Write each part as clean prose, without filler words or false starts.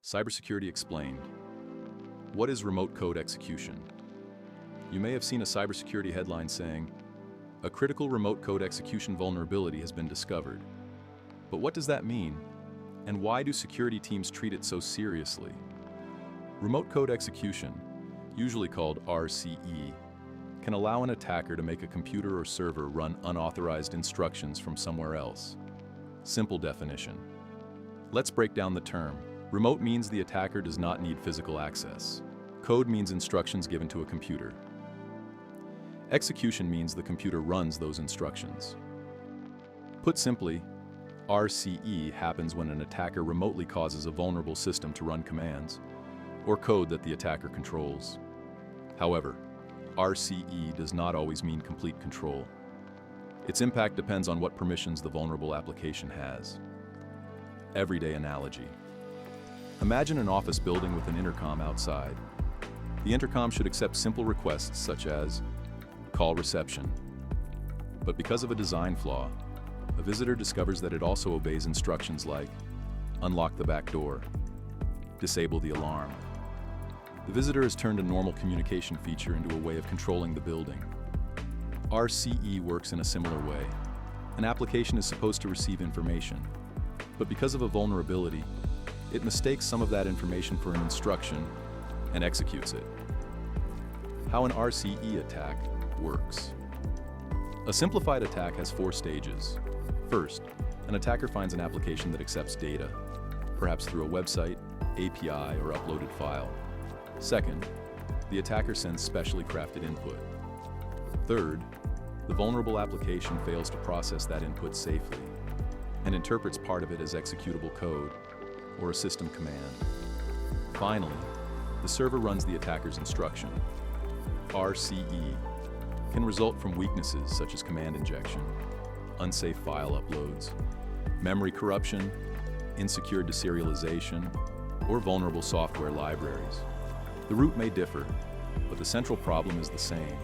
Cybersecurity Explained. What is remote code execution? You may have seen a cybersecurity headline saying, "A critical remote code execution vulnerability has been discovered." But what does that mean? And why do security teams treat it so seriously? Remote code execution, usually called RCE, can allow an attacker to make a computer or server run unauthorized instructions from somewhere else. Simple definition. Let's break down the term. Remote means the attacker does not need physical access. Code means instructions given to a computer. Execution means the computer runs those instructions. Put simply, RCE happens when an attacker remotely causes a vulnerable system to run commands or code that the attacker controls. However, RCE does not always mean complete control. Its impact depends on what permissions the vulnerable application has. Everyday analogy. Imagine an office building with an intercom outside. The intercom should accept simple requests such as, "Call reception." But because of a design flaw, a visitor discovers that it also obeys instructions like, "Unlock the back door," "Disable the alarm." The visitor has turned a normal communication feature into a way of controlling the building. RCE works in a similar way. An application is supposed to receive information, but because of a vulnerability, it mistakes some of that information for an instruction and executes it. How an RCE attack works. A simplified attack has 4 stages. First, an attacker finds an application that accepts data, perhaps through a website, API, or uploaded file. Second, the attacker sends specially crafted input. Third, the vulnerable application fails to process that input safely and interprets part of it as executable code or a system command. Finally, the server runs the attacker's instruction. RCE can result from weaknesses such as command injection, unsafe file uploads, memory corruption, insecure deserialization, or vulnerable software libraries. The root may differ, but the central problem is the same.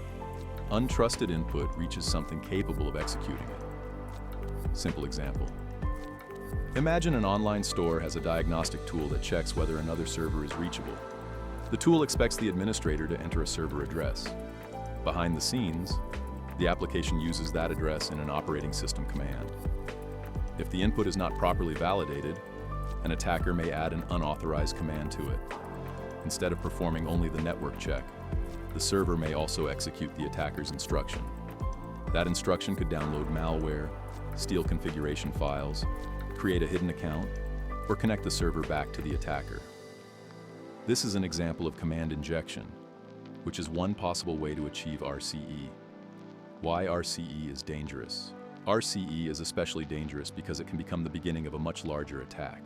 Untrusted input reaches something capable of executing it. Simple example. Imagine an online store has a diagnostic tool that checks whether another server is reachable. The tool expects the administrator to enter a server address. Behind the scenes, the application uses that address in an operating system command. If the input is not properly validated, an attacker may add an unauthorized command to it. Instead of performing only the network check, the server may also execute the attacker's instruction. That instruction could download malware, steal configuration files, create a hidden account, or connect the server back to the attacker. This is an example of command injection, which is one possible way to achieve RCE. Why RCE is dangerous. RCE is especially dangerous because it can become the beginning of a much larger attack.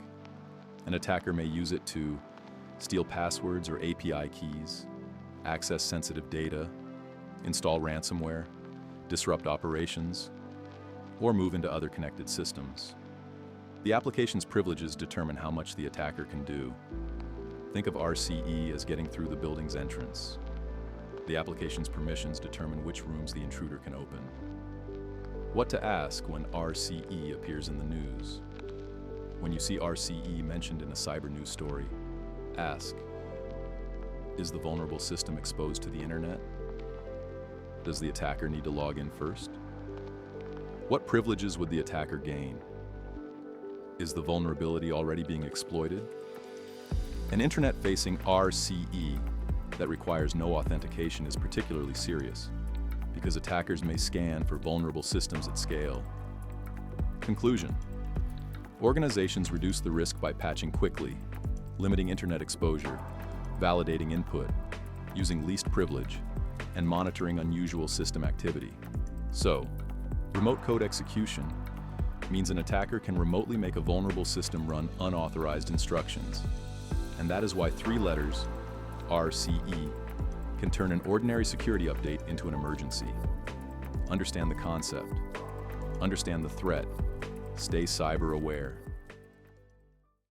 An attacker may use it to steal passwords or API keys, access sensitive data, install ransomware, disrupt operations, or move into other connected systems. The application's privileges determine how much the attacker can do. Think of RCE as getting through the building's entrance. The application's permissions determine which rooms the intruder can open. What to ask when RCE appears in the news. When you see RCE mentioned in a cyber news story, ask, is the vulnerable system exposed to the internet? Does the attacker need to log in first? What privileges would the attacker gain? Is the vulnerability already being exploited? An internet-facing RCE that requires no authentication is particularly serious because attackers may scan for vulnerable systems at scale. Conclusion. Organizations reduce the risk by patching quickly, limiting internet exposure, validating input, using least privilege, and monitoring unusual system activity. So, remote code execution means an attacker can remotely make a vulnerable system run unauthorized instructions. And that is why 3 letters, RCE, can turn an ordinary security update into an emergency. Understand the concept. Understand the threat. Stay cyber aware.